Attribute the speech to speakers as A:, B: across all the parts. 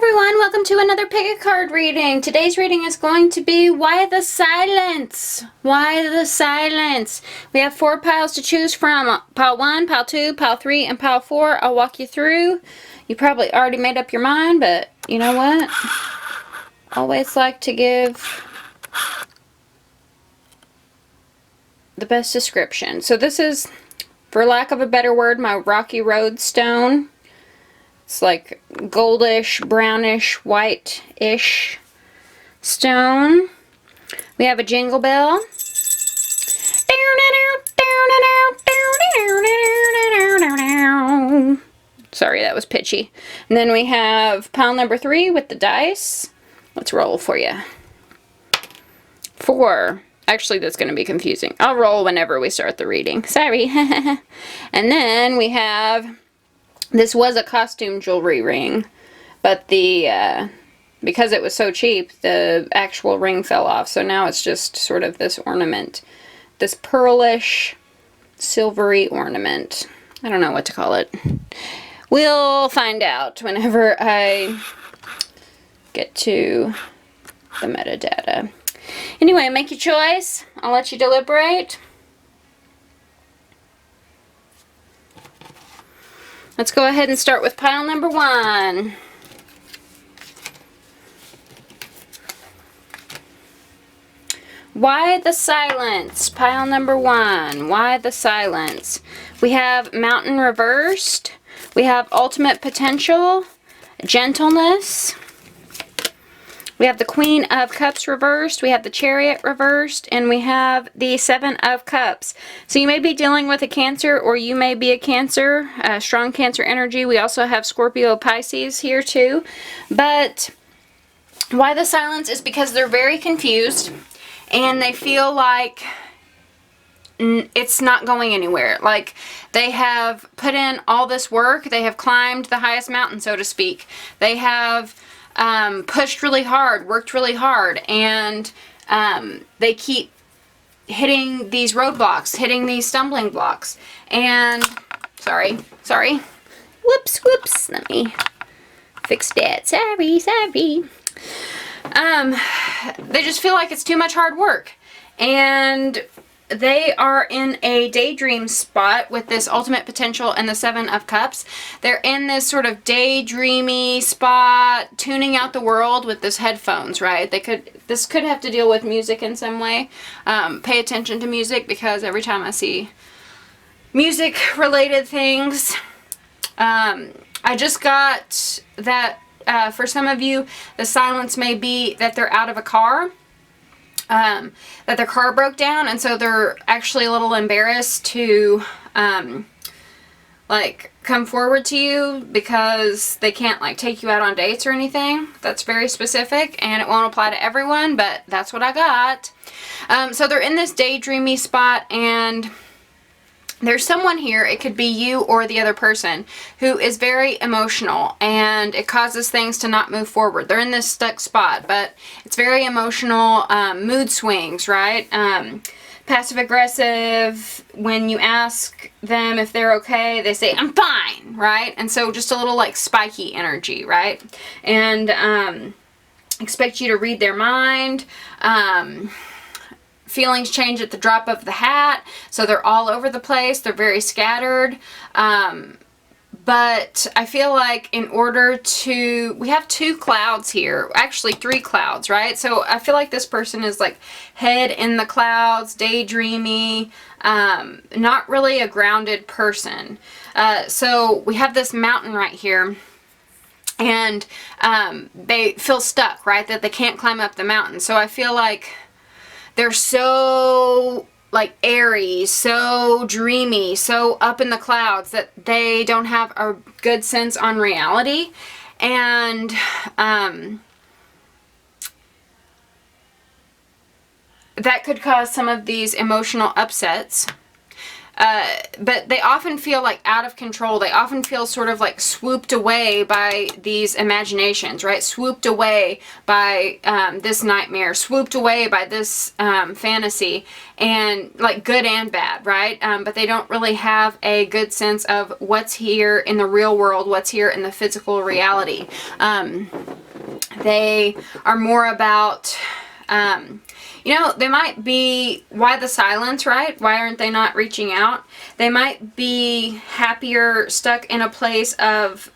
A: everyone, welcome to another pick a card reading. Today's reading is going to be Why the Silence? Why the Silence? We have 4 piles to choose from. Pile 1, pile 2, pile 3, and pile 4. I'll walk you through. You probably already made up your mind, but you know what? Always like to give the best description. So this is, for lack of a better word, my Rocky Road stone. It's like goldish, brownish, white-ish stone. We have a jingle bell. Sorry, that was pitchy. And then we have pile number 3 with the dice. Let's roll for you. 4. Actually, that's going to be confusing. I'll roll whenever we start the reading. Sorry. And then we have... This was a costume jewelry ring, but because it was so cheap, the actual ring fell off. So now it's just sort of this ornament, this pearlish, silvery ornament. I don't know what to call it. We'll find out whenever I get to the metadata. Anyway, make your choice. I'll let you deliberate. Let's go ahead and start with pile number 1. Why the Silence? Pile number 1. Why the Silence? We have Mountain reversed. We have Ultimate Potential, Gentleness. We have the Queen of Cups reversed, we have the Chariot reversed, and we have the 7 of Cups. So you may be dealing with a Cancer, or you may be a Cancer, strong Cancer energy. We also have Scorpio, Pisces here too. But why the silence is because they're very confused, and they feel like it's not going anywhere. Like they have put in all this work, they have climbed the highest mountain, so to speak. They have pushed really hard, worked really hard, and they keep hitting these roadblocks, hitting these stumbling blocks. And sorry, whoops, let me fix that. Sorry. They just feel like it's too much hard work, and they are in a daydream spot with this Ultimate Potential and the 7 of Cups. They're in this sort of daydreamy spot, tuning out the world with this headphones, right? This could have to deal with music in some way. Pay attention to music, because every time I see music related things, I just got that for some of you, the silence may be that they're out of a car. That their car broke down, and so they're actually a little embarrassed to like come forward to you because they can't like take you out on dates or anything. That's very specific, and it won't apply to everyone, but that's what I got. So they're in this daydreamy spot, and there's someone here, it could be you or the other person, who is very emotional, and it causes things to not move forward. They're in this stuck spot, but it's very emotional, mood swings, right? Passive aggressive. When you ask them if they're okay, they say, I'm fine, right? And so just a little like spiky energy, right? And expect you to read their mind. Feelings change at the drop of the hat, so they're all over the place. They're very scattered. But I feel like in order to... We have 2 clouds here. Actually, 3 clouds, right? So I feel like this person is like head in the clouds, daydreamy, not really a grounded person. So we have this mountain right here. And they feel stuck, right? That they can't climb up the mountain. So I feel like they're so like airy, so dreamy, so up in the clouds that they don't have a good sense on reality. And that could cause some of these emotional upsets. but they often feel like out of control. They often feel sort of like swooped away by these imaginations, right? Swooped away by this nightmare, swooped away by this fantasy, and like good and bad, right? But they don't really have a good sense of what's here in the real world, what's here in the physical reality. They are more about, you know, they might be, why the silence, right? Why aren't they not reaching out? They might be happier stuck in a place of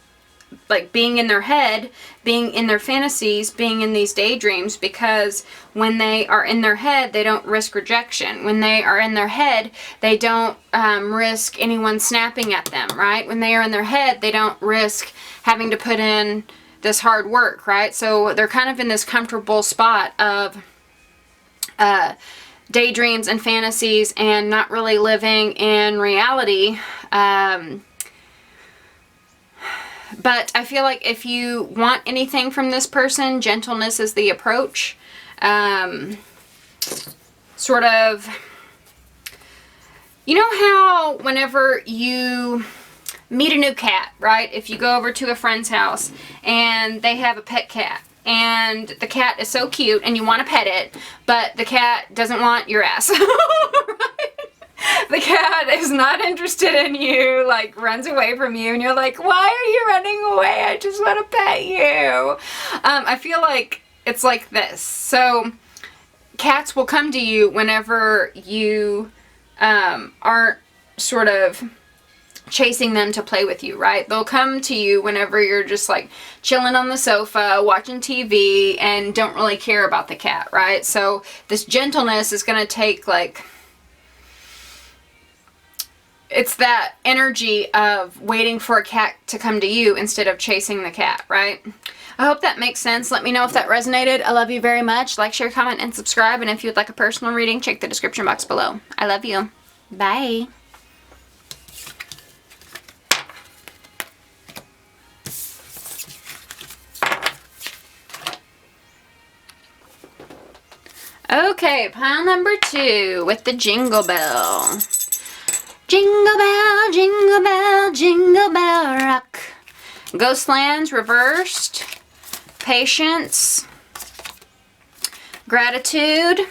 A: like being in their head, being in their fantasies, being in these daydreams, because when they are in their head, they don't risk rejection. When they are in their head, they don't risk anyone snapping at them, right? When they are in their head, they don't risk having to put in this hard work, right? So they're kind of in this comfortable spot of daydreams and fantasies and not really living in reality. But I feel like if you want anything from this person, gentleness is the approach. Sort of, you know how whenever you meet a new cat, right? If you go over to a friend's house and they have a pet cat, and the cat is so cute and you want to pet it, but the cat doesn't want your ass. Right? The cat is not interested in you, like runs away from you, and you're like, why are you running away? I just want to pet you. I feel like it's like this. So cats will come to you whenever you aren't sort of chasing them to play with you, right? They'll come to you whenever you're just like chilling on the sofa, watching TV, and don't really care about the cat, right? So this gentleness is going to take like, it's that energy of waiting for a cat to come to you instead of chasing the cat, right? I hope that makes sense. Let me know if that resonated. I love you very much. Like, share, comment, and subscribe. And if you would like a personal reading, check the description box below. I love you. Bye. Okay, pile number 2 with the Jingle Bell. Jingle bell, jingle bell, jingle bell rock. Ghostlands reversed. Patience. Gratitude.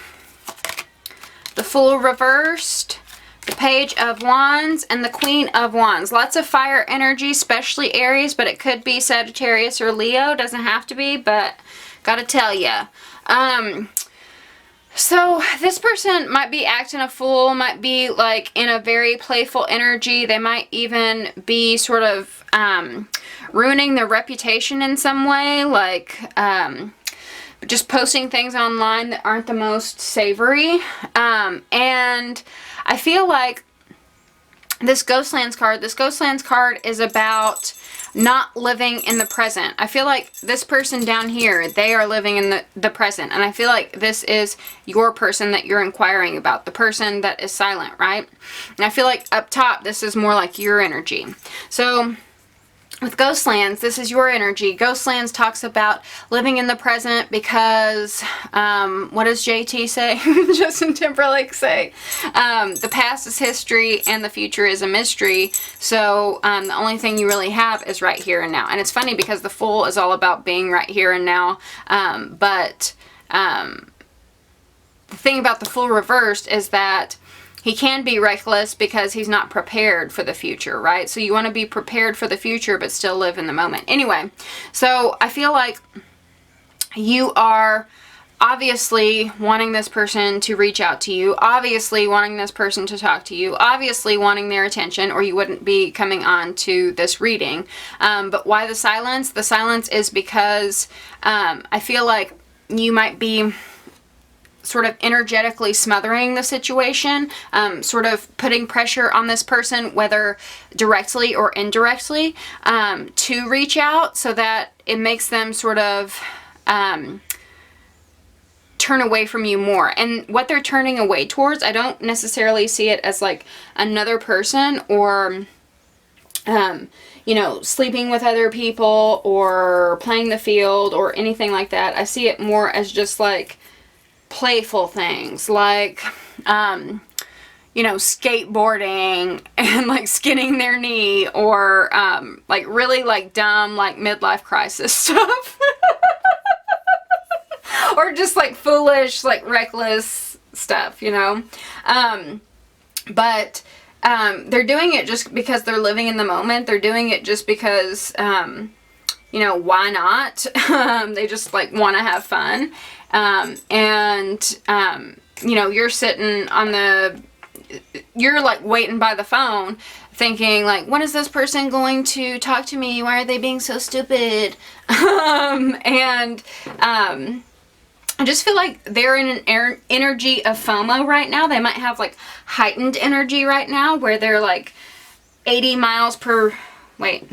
A: The Fool reversed. The Page of Wands and the Queen of Wands. Lots of fire energy, especially Aries, but it could be Sagittarius or Leo. Doesn't have to be, but gotta tell ya. So this person might be acting a fool, might be like in a very playful energy. They might even be sort of ruining their reputation in some way, like just posting things online that aren't the most savory. And I feel like this Ghostlands card is about not living in the present. I feel like this person down here, they are living in the present. And I feel like this is your person that you're inquiring about. The person that is silent, right? And I feel like up top, this is more like your energy. So with Ghostlands, this is your energy. Ghostlands talks about living in the present because, what does JT say? Justin Timberlake say? The past is history and the future is a mystery. So the only thing you really have is right here and now. And it's funny because the Fool is all about being right here and now. But the thing about the Fool reversed is that he can be reckless because he's not prepared for the future, right? So you want to be prepared for the future but still live in the moment. Anyway, so I feel like you are obviously wanting this person to reach out to you, obviously wanting this person to talk to you, obviously wanting their attention, or you wouldn't be coming on to this reading. But why the silence? The silence is because I feel like you might be sort of energetically smothering the situation, sort of putting pressure on this person, whether directly or indirectly, to reach out so that it makes them sort of turn away from you more. And what they're turning away towards, I don't necessarily see it as like another person or you know, sleeping with other people or playing the field or anything like that. I see it more as just like playful things, like you know, skateboarding and like skinning their knee, or like really like dumb like midlife crisis stuff. Or just like foolish, like reckless stuff, you know. But they're doing it just because they're living in the moment. They're doing it just because, you know, why not? They just like want to have fun. You know, you're sitting on you're like waiting by the phone thinking like, when is this person going to talk to me? Why are they being so stupid? I just feel like they're in an energy of FOMO right now. They might have like heightened energy right now where they're like 80 miles per, wait,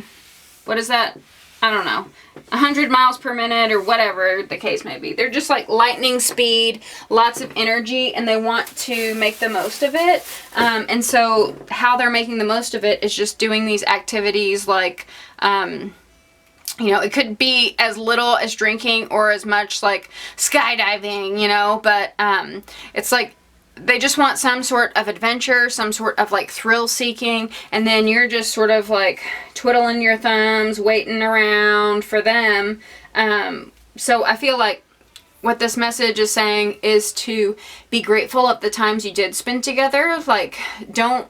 A: what is that? I don't know. 100 miles per minute or whatever the case may be. They're just like lightning speed, lots of energy, and they want to make the most of it. And so how they're making the most of it is just doing these activities like, you know, it could be as little as drinking or as much like skydiving, you know, but it's like they just want some sort of adventure, some sort of like thrill seeking, and then you're just sort of like twiddling your thumbs, waiting around for them. So I feel like what this message is saying is to be grateful of the times you did spend together. Like, don't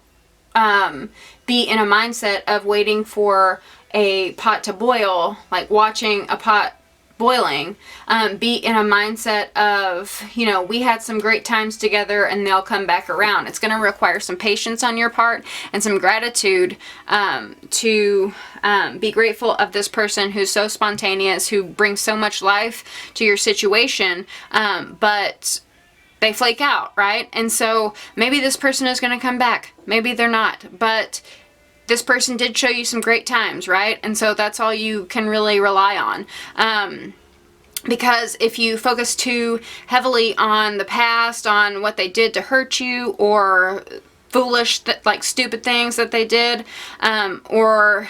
A: be in a mindset of waiting for a pot to boil, like watching a pot boiling. Be in a mindset of, you know, we had some great times together and they'll come back around. It's going to require some patience on your part and some gratitude to be grateful of this person who's so spontaneous, who brings so much life to your situation, but they flake out, right? And so maybe this person is going to come back. Maybe they're not, but this person did show you some great times, right? And so that's all you can really rely on. Because if you focus too heavily on the past, on what they did to hurt you, or foolish, like stupid things that they did, or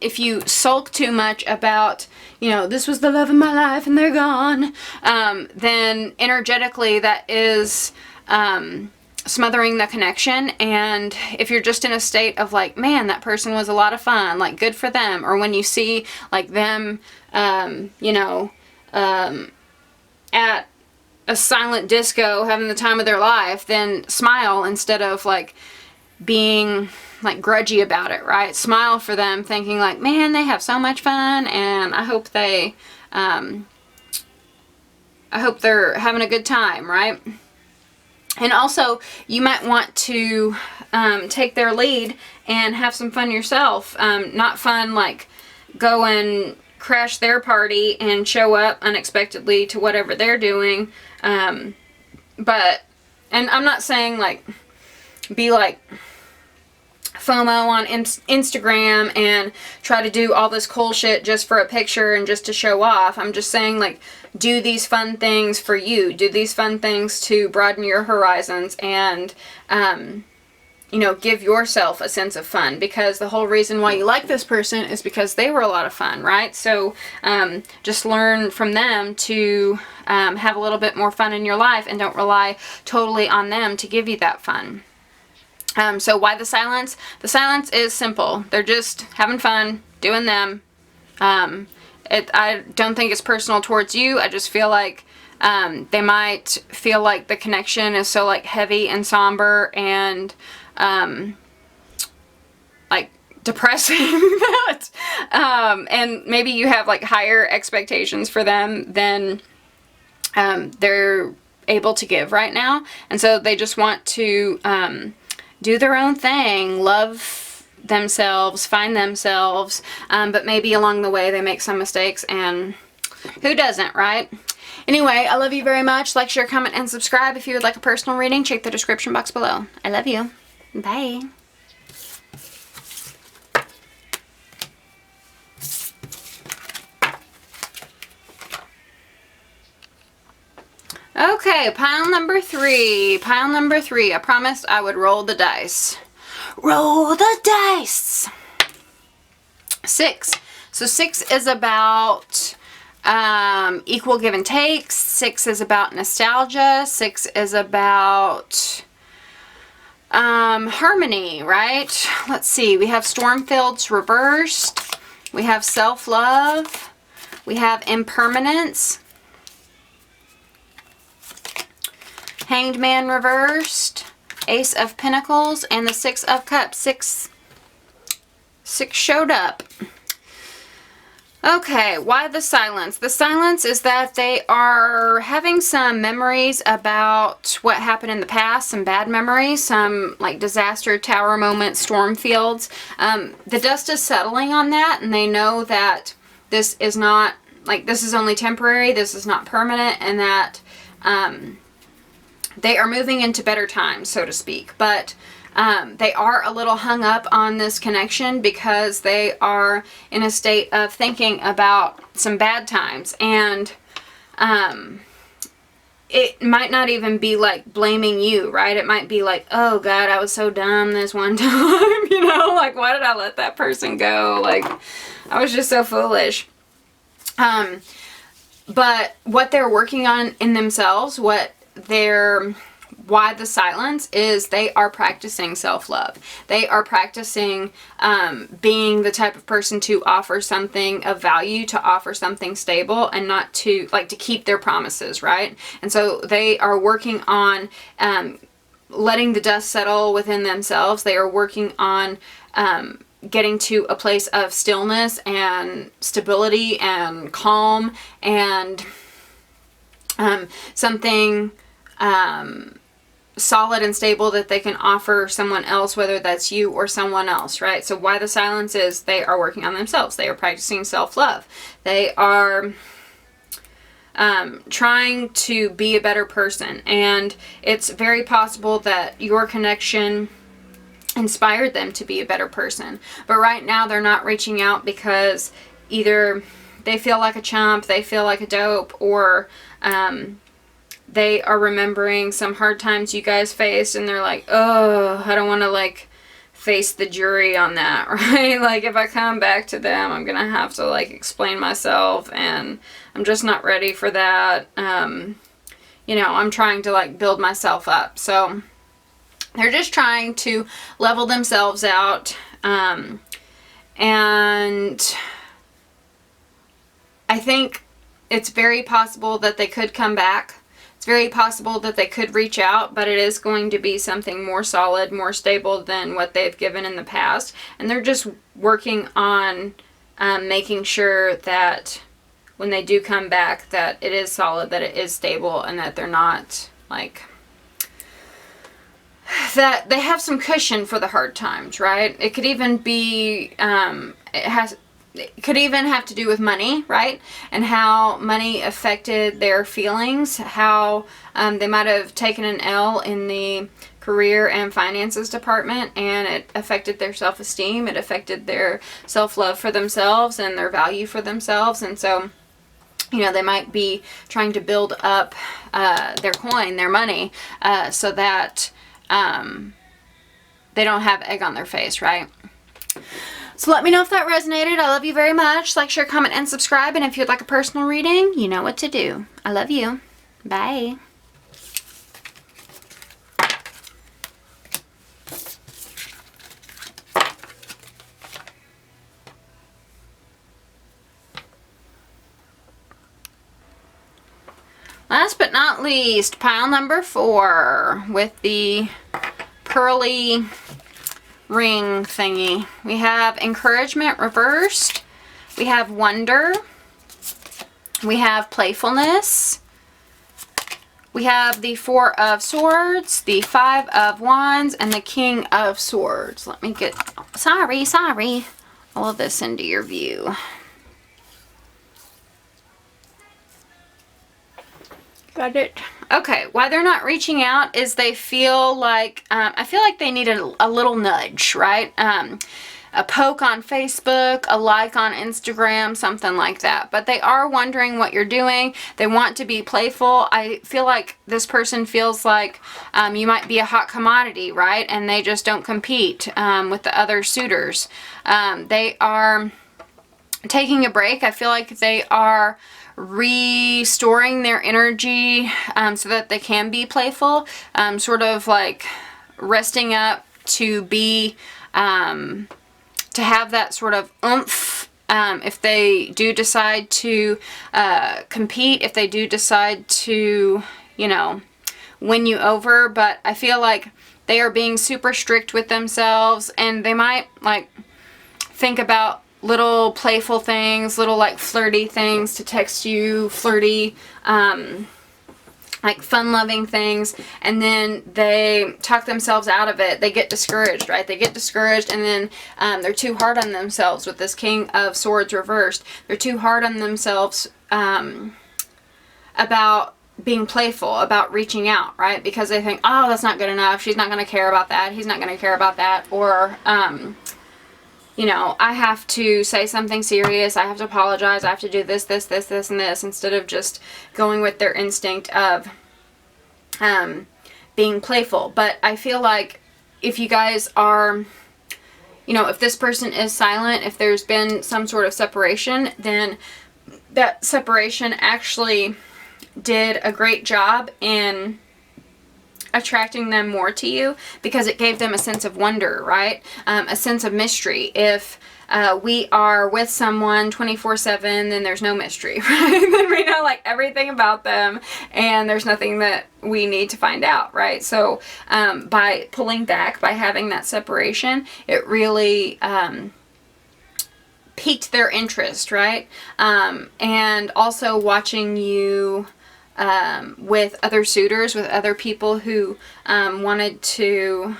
A: if you sulk too much about, you know, this was the love of my life and they're gone, then energetically that is smothering the connection. And if you're just in a state of like, man, that person was a lot of fun, like good for them, or when you see like them, you know, at a silent disco having the time of their life, then smile instead of like being like grudgy about it, right? Smile for them, thinking like, man, they have so much fun, and I hope they're having a good time, right? And also, you might want to take their lead and have some fun yourself. Not fun like go and crash their party and show up unexpectedly to whatever they're doing. And I'm not saying like be like FOMO on Instagram and try to do all this cool shit just for a picture and just to show off. I'm just saying like do these fun things for you. Do these fun things to broaden your horizons and, you know, give yourself a sense of fun, because the whole reason why you like this person is because they were a lot of fun, right? So just learn from them to have a little bit more fun in your life, and don't rely totally on them to give you that fun. So why the silence? The silence is simple. They're just having fun, doing them. I don't think it's personal towards you. I just feel like they might feel like the connection is so like heavy and somber and like depressing that and maybe you have like higher expectations for them than they're able to give right now, and so they just want to do their own thing, love themselves, find themselves, but maybe along the way they make some mistakes, and who doesn't, right? Anyway, I love you very much. Like, share, comment, and subscribe. If you would like a personal reading, check the description box below. I love you. Bye. Okay, pile number 3. Pile number 3. I promised I would roll the dice. Roll the dice! 6. So 6 is about equal give and takes. 6 is about nostalgia. 6 is about harmony, right? Let's see. We have Stormfields reversed. We have self-love. We have impermanence. Hanged Man reversed. Ace of Pentacles and the Six of Cups. Six showed up. Okay, why the silence? The silence is that they are having some memories about what happened in the past, some bad memories, some like disaster, tower moments, storm fields. The dust is settling on that, and they know that this is not, like, this is only temporary, this is not permanent, and that they are moving into better times, so to speak. But they are a little hung up on this connection because they are in a state of thinking about some bad times. And it might not even be like blaming you, right? It might be like, oh God, I was so dumb this one time, you know, like, why did I let that person go? Like, I was just so foolish. But what they're working on in themselves, why the silence is they are practicing self-love. They are practicing being the type of person to offer something of value, to offer something stable, and not to, like, to keep their promises, right? And so they are working on letting the dust settle within themselves. They are working on getting to a place of stillness and stability and calm and something solid and stable that they can offer someone else, whether that's you or someone else, right? So why the silence is they are working on themselves. They are practicing self-love. They are trying to be a better person, and it's very possible that your connection inspired them to be a better person. But right now they're not reaching out because either they feel like a chump, they feel like a dope, or they are remembering some hard times you guys faced, and they're like, oh, I don't want to, like, face the jury on that, right? Like, if I come back to them, I'm gonna have to, like, explain myself, and I'm just not ready for that. You know, I'm trying to, like, build myself up. So they're just trying to level themselves out, and I think it's very possible that they could come back. It's very possible that they could reach out, but it is going to be something more solid, more stable than what they've given in the past. And they're just working on making sure that when they do come back, that it is solid, that it is stable, and that they're not, like, that they have some cushion for the hard times, right? It could even be, it could even have to do with money, right? And how money affected their feelings, how they might have taken an L in the career and finances department, and it affected their self-esteem, it affected their self-love for themselves and their value for themselves. And so, you know, they might be trying to build up their coin, their money, so that they don't have egg on their face, right? So let me know if that resonated. I love you very much. Like, share, comment, and subscribe. And if you'd like a personal reading, you know what to do. I love you. Bye. Last but not least, pile number 4 with the pearly ring thingy. We have encouragement reversed. We have wonder. We have playfulness. We have the 4 of swords, the 5 of wands, and the king of swords. Let me get, sorry, all of this into your view. Got it. Okay, why they're not reaching out is they feel like, I feel like they need a little nudge, right? A poke on Facebook, a like on Instagram, something like that. But they are wondering what you're doing. They want to be playful. I feel like this person feels like you might be a hot commodity, right? And they just don't compete with the other suitors. They are taking a break. I feel like they are restoring their energy so that they can be playful, sort of like resting up to be, to have that sort of oomph. If they do decide to compete, if they do decide to, you know, win you over. But I feel like they are being super strict with themselves, and they might like think about little playful things, little like flirty things to text you, flirty, like fun-loving things, and then they talk themselves out of it. They get discouraged, right? They get discouraged, and then they're too hard on themselves with this King of Swords reversed. They're too hard on themselves about being playful, about reaching out, right? Because they think, oh, that's not good enough. She's not going to care about that. He's not going to care about that. Or, you know, I have to say something serious. I have to apologize. I have to do this, this, this, this, and this, instead of just going with their instinct of being playful. But I feel like if you guys are, you know, if this person is silent, if there's been some sort of separation, then that separation actually did a great job in attracting them more to you, because it gave them a sense of wonder, right? A sense of mystery. If we are with someone 24/7, then there's no mystery, right? Then we know like everything about them, and there's nothing that we need to find out, right? So by pulling back, by having that separation, it really piqued their interest, right? And also watching you with other suitors, with other people who wanted to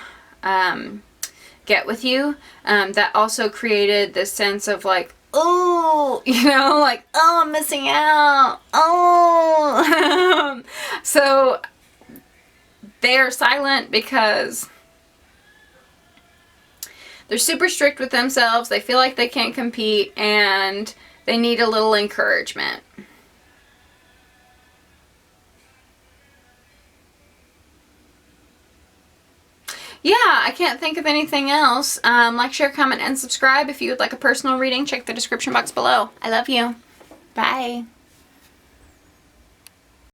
A: get with you, that also created this sense of like, oh, you know, like, oh, I'm missing out, oh. So they're silent because they're super strict with themselves. They feel like they can't compete, and they need a little encouragement. Yeah, I can't think of anything else. Like, share, comment, and subscribe. If you would like a personal reading, check the description box below. I love you. Bye.